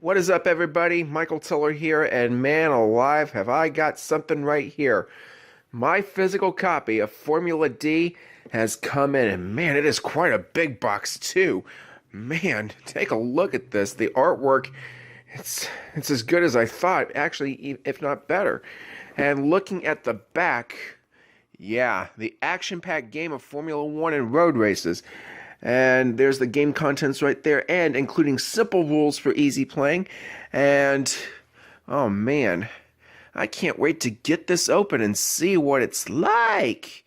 What is up, everybody? Michael Tiller here, and man alive, have I got something right here. My physical copy of Formula D has come in, and man, it is quite a big box, too. Man, take a look at this. The artwork, it's as good as I thought, actually, if not better. And looking at the back, yeah, the action-packed game of Formula One and road races. And there's the game contents right there, and including simple rules for easy playing. And, oh man, I can't wait to get this open and see what it's like.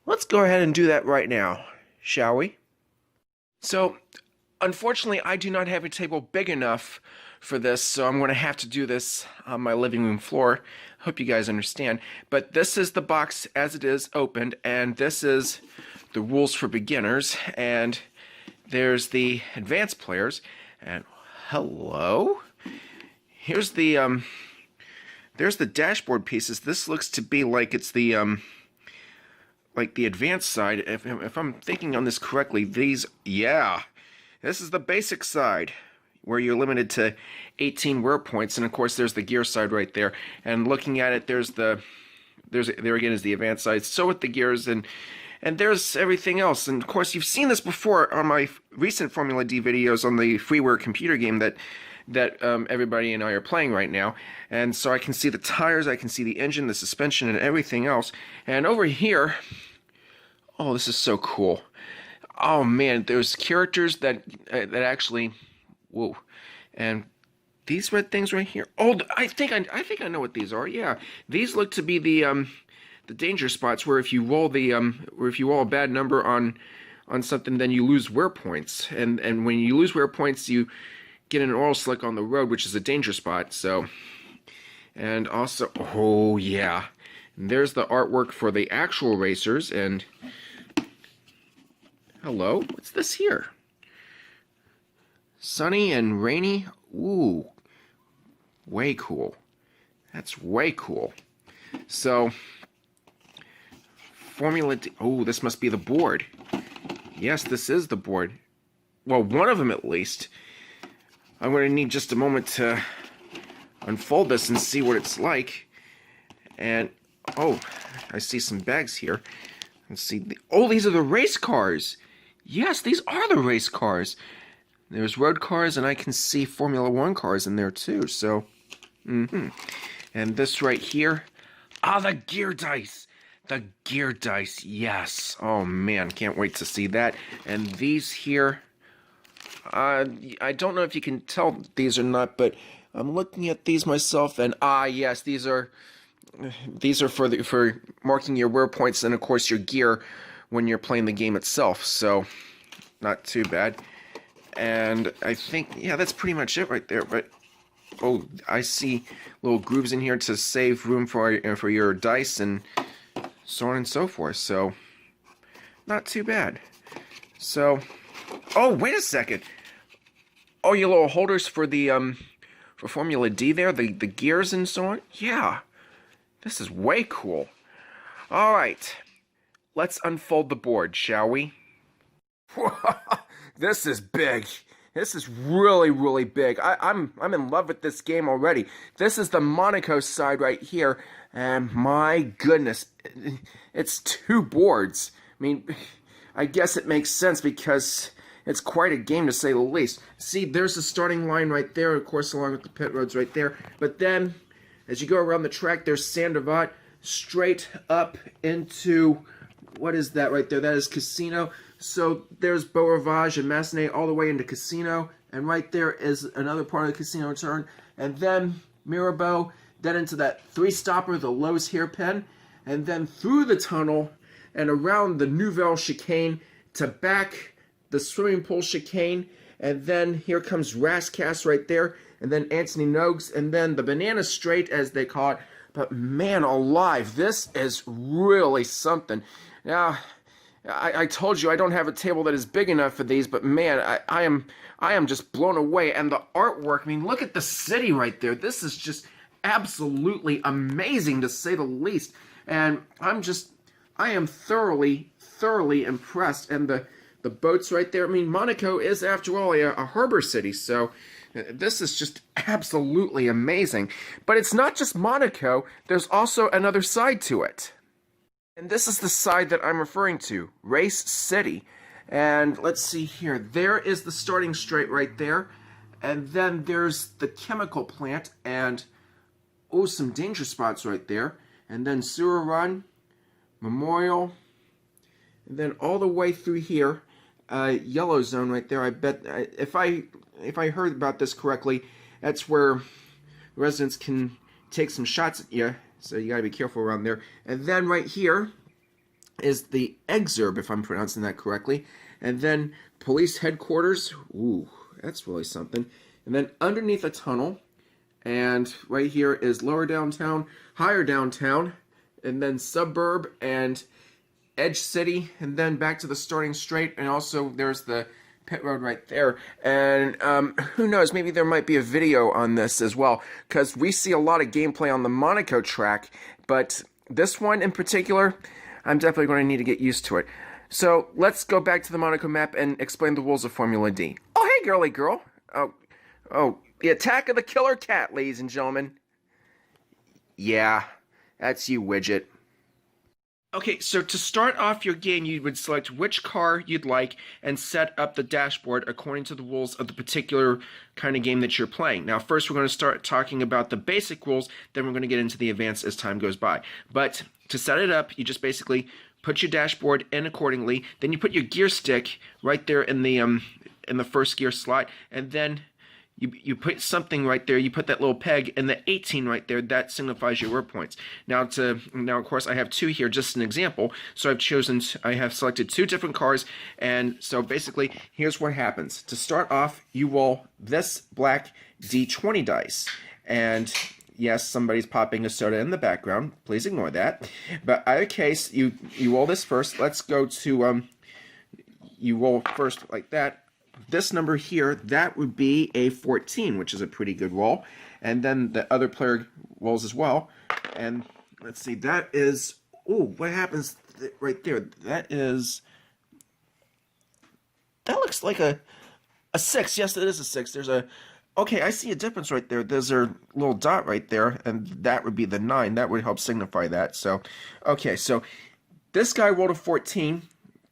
Let's go ahead and do that right now, shall we? So, unfortunately, I do not have a table big enough for this, so I'm going to have to do this on my living room floor. Hope you guys understand. But this is the box as it is opened, and this is the rules for beginners, and there's the advanced players. And hello, here's the there's the dashboard pieces. This looks to be like it's the advanced side. If I'm thinking on this correctly, this is the basic side, where you're limited to 18 wear points, and of course there's the gear side right there. And looking at it, there again is the advanced side. So with the gears, and there's everything else. And of course you've seen this before on my recent Formula D videos on the freeware computer game that everybody and I are playing right now. And so I can see the tires, I can see the engine, the suspension, and everything else. And over here, oh, this is so cool. Oh man, there's characters that actually, whoa, and these red things right here. Oh, I think I know what these are. Yeah, these look to be the danger spots, where if you roll a bad number on something, then you lose wear points. And when you lose wear points, you get an oil slick on the road, which is a danger spot. So, and also, oh yeah, and there's the artwork for the actual racers. And hello, what's this here? Sunny and rainy. Ooh, way cool. That's way cool. So, Formula D. Oh, this must be the board. Yes, this is the board. Well, one of them at least. I'm going to need just a moment to unfold this and see what it's like. And, oh, I see some bags here. Let's see. Oh, these are the race cars. Yes, these are the race cars. There's road cars, and I can see Formula One cars in there too. So, and this right here. Ah, the gear dice. The gear dice, yes. Oh man, can't wait to see that. And these here, I don't know if you can tell these or not, but I'm looking at these myself, and yes, these are for marking your wear points, and of course your gear when you're playing the game itself. So, not too bad. And I think, yeah, that's pretty much it right there. But oh, I see little grooves in here to save room for your dice and so on and so forth. So, not too bad. So, oh, wait a second. Oh, your little holders for the for Formula D there, the gears and so on. Yeah, this is way cool. All right, let's unfold the board, shall we? This is big. This is really, really big. I'm in love with this game already. This is the Monaco side right here, and my goodness, it's two boards. I mean, I guess it makes sense because it's quite a game to say the least. See, there's the starting line right there, of course, along with the pit roads right there. But then, as you go around the track, there's Saint-Devat straight up into, what is that right there? That is Casino. So there's Beau Rivage and Massenet all the way into Casino, and right there is another part of the Casino turn, and then Mirabeau, then into that three-stopper, the Lowe's hairpin, and then through the tunnel and around the Nouvelle chicane to back the swimming pool chicane, and then here comes Rascasse right there, and then Anthony Nogues, and then the Banana Straight, as they call it. But man alive, this is really something. Now, I told you I don't have a table that is big enough for these, but man, I am just blown away. And the artwork, I mean, look at the city right there. This is just absolutely amazing, to say the least. And I am thoroughly impressed. And the boats right there, I mean, Monaco is, after all, a harbor city, so This is just absolutely amazing. But it's not just Monaco, there's also another side to it. And this is the side that I'm referring to, Race City. And let's see here. There is the starting straight right there. And then there's the chemical plant and, oh, some danger spots right there. And then sewer run, memorial, and then all the way through here, yellow zone right there. I bet, if I heard about this correctly, that's where residents can take some shots at you. So you gotta be careful around there. And then right here is the exurb, if I'm pronouncing that correctly. And then police headquarters. Ooh, that's really something. And then underneath a tunnel. And right here is lower downtown, higher downtown, and then suburb and edge city, and then back to the starting straight. And also there's the pit road right there. And who knows, maybe there might be a video on this as well, because we see a lot of gameplay on the Monaco track, but this one in particular, I'm definitely going to need to get used to it. So let's go back to the Monaco map and explain the rules of Formula D. Oh, hey, girly girl. Oh, the attack of the killer cat, ladies and gentlemen. Yeah, that's you, widget. Okay, so to start off your game, you would select which car you'd like and set up the dashboard according to the rules of the particular kind of game that you're playing. Now, first we're going to start talking about the basic rules, then we're going to get into the advanced as time goes by. But to set it up, you just basically put your dashboard in accordingly, then you put your gear stick right there in the first gear slot, and then you put something right there, you put that little peg, and the 18 right there, that signifies your work points. Now, of course, I have two here, just an example. So I have selected two different cars, and so basically, here's what happens. To start off, you roll this black D20 dice, and yes, somebody's popping a soda in the background. Please ignore that. But either case, you roll this first. Let's go to, you roll first like that. This number here, that would be a 14, which is a pretty good roll. And then the other player rolls as well. And let's see, that is, oh, what happens right there? That looks like a 6. Yes, it is a 6. Okay, I see a difference right there. There's a little dot right there, and that would be the 9. That would help signify that. So, okay, so this guy rolled a 14.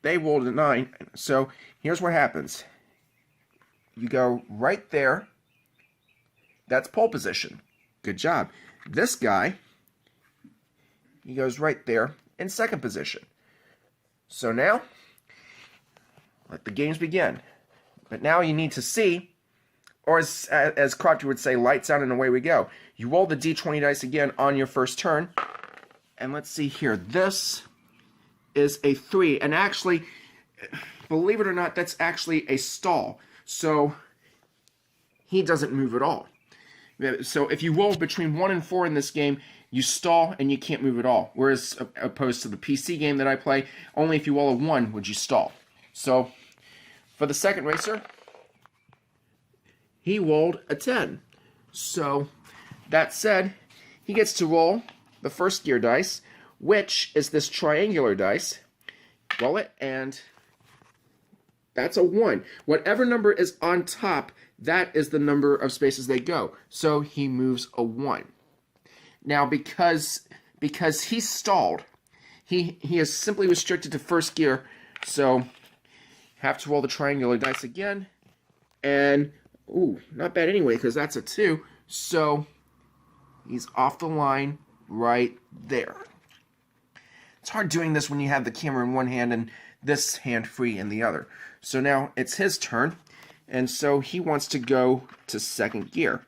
They rolled a 9. So here's what happens. You go right there. That's pole position. Good job. This guy, he goes right there in second position. So now, let the games begin. But now you need to see, or as Proctor would say, lights out and away we go. You roll the D20 dice again on your first turn. And let's see here. This is a 3. And actually, believe it or not, that's actually a stall. So he doesn't move at all. So if you roll between 1 and 4 in this game, you stall and you can't move at all. Whereas opposed to the PC game that I play, only if you roll a 1 would you stall. So for the second racer, he rolled a 10. So that said, he gets to roll the first gear dice, which is this triangular dice. Roll it, and that's a 1. Whatever number is on top, that is the number of spaces they go. So he moves a 1. Now, because he's stalled, he is simply restricted to first gear. So have to roll the triangular dice again. And, ooh, not bad anyway, because that's a 2. So he's off the line right there. It's hard doing this when you have the camera in one hand and this hand free in the other. So now it's his turn, and so he wants to go to second gear.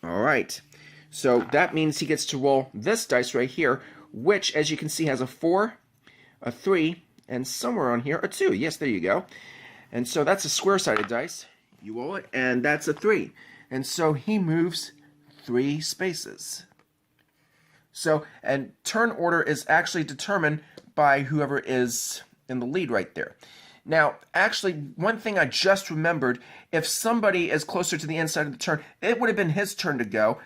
All right, so that means he gets to roll this dice right here, which, as you can see, has a 4, a 3, and somewhere on here, a 2. Yes, there you go. And so that's a square-sided dice. You roll it, and that's a 3. And so he moves 3 spaces. So, and turn order is actually determined by whoever is in the lead right there. Now, actually, one thing I just remembered, if somebody is closer to the inside of the turn, it would have been his turn to go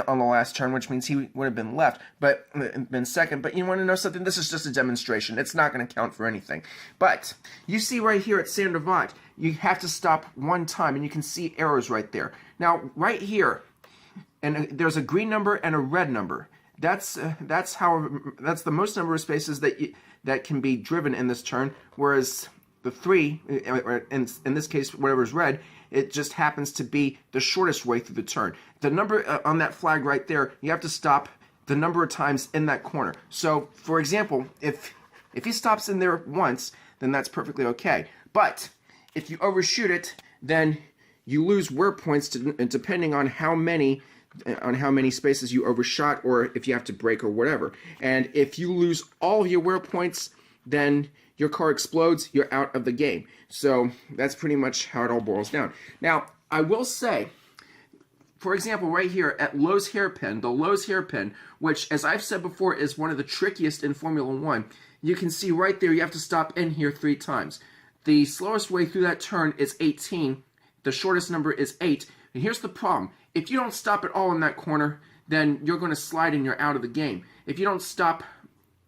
on the last turn, which means he would have been left, but been second. But you want to know something? This is just a demonstration. It's not going to count for anything. But you see right here at Sandovat, you have to stop one time, and you can see arrows right there. Now, right here, and there's a green number and a red number. That's the most number of spaces that can be driven in this turn, whereas the 3, in this case, whatever is red, it just happens to be the shortest way through the turn. The number on that flag right there, you have to stop the number of times in that corner. So, for example, if he stops in there once, then that's perfectly okay. But if you overshoot it, then you lose wear points depending on how many spaces you overshot, or if you have to break or whatever. And if you lose all of your wear points, then your car explodes, you're out of the game. So that's pretty much how it all boils down. Now, I will say, for example, right here at Lowe's hairpin, the Lowe's hairpin, which, as I've said before, is one of the trickiest in Formula 1, you can see right there you have to stop in here 3 times. The slowest way through that turn is 18. The shortest number is 8. And here's the problem. If you don't stop at all in that corner, then you're going to slide and you're out of the game. If you don't stop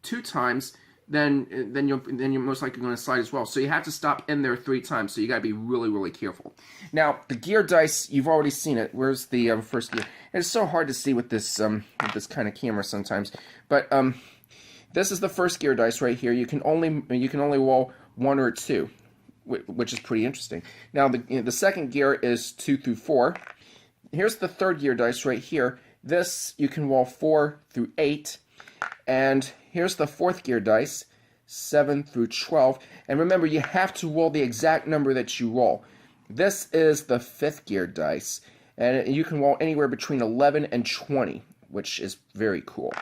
2 times, then you're most likely going to slide as well. So you have to stop in there 3 times. So you got to be really, really careful. Now, the gear dice, you've already seen it. Where's the first gear? And it's so hard to see with this kind of camera sometimes. But this is the first gear dice right here. You can only roll 1 or 2, which is pretty interesting. Now, the second gear is 2 through 4. Here's the third gear dice right here. This you can roll 4 through 8. And here's the fourth gear dice, 7 through 12. And remember, you have to roll the exact number that you roll. This is the fifth gear dice. And you can roll anywhere between 11 and 20, which is very cool.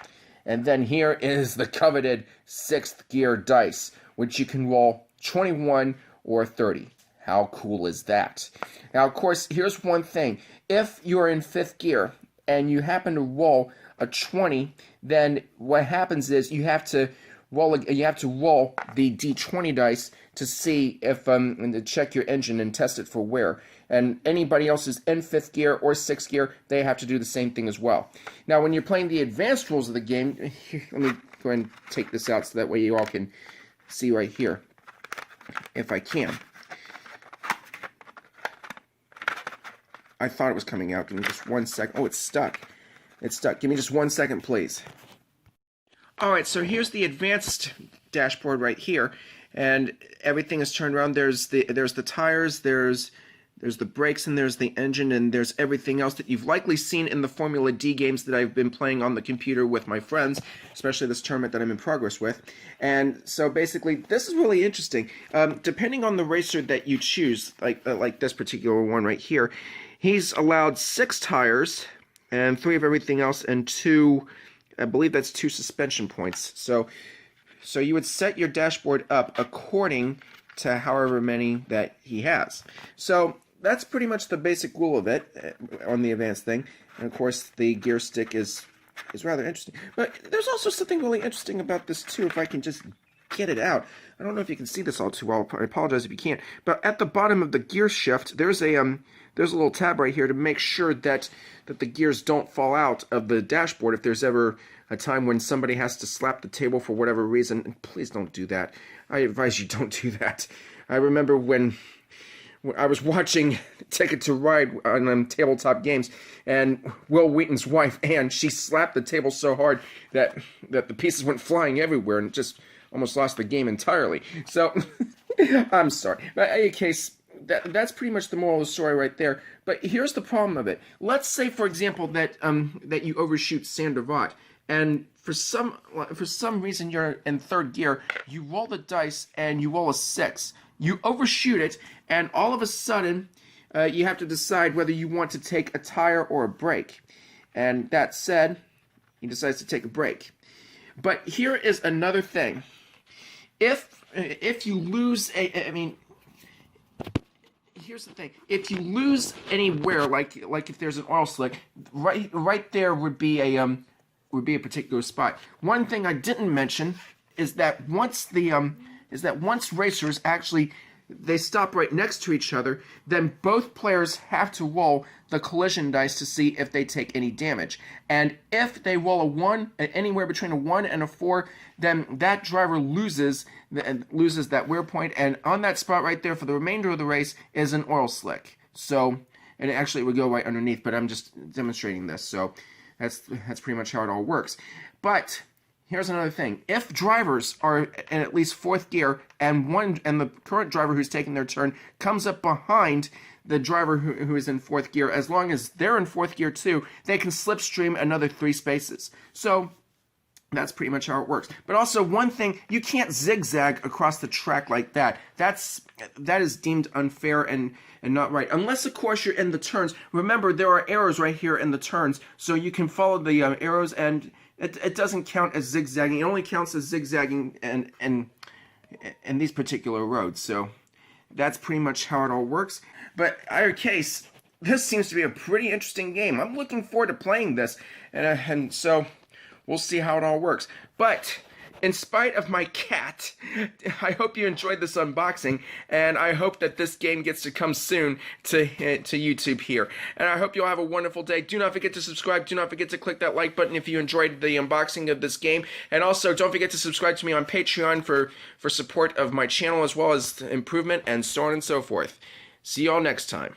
And then here is the coveted sixth gear dice, which you can roll 21 or 30. How cool is that? Now, of course, here's one thing. If you're in fifth gear and you happen to roll a 20, then what happens is you have to roll the D20 dice to see if and to check your engine and test it for wear. And anybody else is in fifth gear or sixth gear, they have to do the same thing as well. Now, when you're playing the advanced rules of the game, let me go ahead and take this out so that way you all can see right here, if I can. I thought it was coming out. Give me just 1 second. Oh, it's stuck. It's stuck. Give me just 1 second, please. Alright, so here's the advanced dashboard right here. And everything is turned around. There's the tires, there's the brakes, and there's the engine, and there's everything else that you've likely seen in the Formula D games that I've been playing on the computer with my friends, especially this tournament that I'm in progress with. And so basically, this is really interesting. Depending on the racer that you choose, like this particular one right here, he's allowed 6 tires and 3 of everything else, and 2, I believe that's 2 suspension points. So you would set your dashboard up according to however many that he has. So that's pretty much the basic rule of it on the advanced thing. And of course, the gear stick is rather interesting. But there's also something really interesting about this too, if I can just get it out. I don't know if you can see this all too well. I apologize if you can't. But at the bottom of the gear shift, there's a little tab right here to make sure that the gears don't fall out of the dashboard if there's ever a time when somebody has to slap the table for whatever reason. And please don't do that. I advise you don't do that. I remember when I was watching Ticket to Ride on tabletop games, and Will Wheaton's wife, Ann, she slapped the table so hard that the pieces went flying everywhere and just almost lost the game entirely. So, I'm sorry. But in any case, that's pretty much the moral of the story right there. But here's the problem of it. Let's say, for example, that you overshoot Sander Vaught, and for some reason you're in third gear. You roll the dice and you roll a 6. You overshoot it, and all of a sudden, you have to decide whether you want to take a tire or a brake. And that said, he decides to take a brake. But here is another thing. If you lose here's the thing. If you lose anywhere, like if there's an oil slick, right there would be a particular spot. One thing I didn't mention is that once racers actually they stop right next to each other, then both players have to roll the collision dice to see if they take any damage. And if they roll a 1, anywhere between a 1 and a 4, then that driver loses that wear point, and on that spot right there for the remainder of the race is an oil slick. So, and actually it would go right underneath, but I'm just demonstrating this, so that's pretty much how it all works. But here's another thing. If drivers are in at least 4th gear and the current driver who's taking their turn comes up behind the driver who is in 4th gear, as long as they're in 4th gear too, they can slipstream another 3 spaces. So that's pretty much how it works. But also one thing, you can't zigzag across the track like that. That is deemed unfair and not right. Unless, of course, you're in the turns. Remember, there are arrows right here in the turns, so you can follow the arrows, and it doesn't count as zigzagging. It only counts as zigzagging in these particular roads. So that's pretty much how it all works. But either case, this seems to be a pretty interesting game. I'm looking forward to playing this, and so we'll see how it all works. But in spite of my cat, I hope you enjoyed this unboxing, and I hope that this game gets to come soon to YouTube here. And I hope you'll have a wonderful day. Do not forget to subscribe. Do not forget to click that like button if you enjoyed the unboxing of this game. And also, don't forget to subscribe to me on Patreon for support of my channel, as well as improvement and so on and so forth. See y'all next time.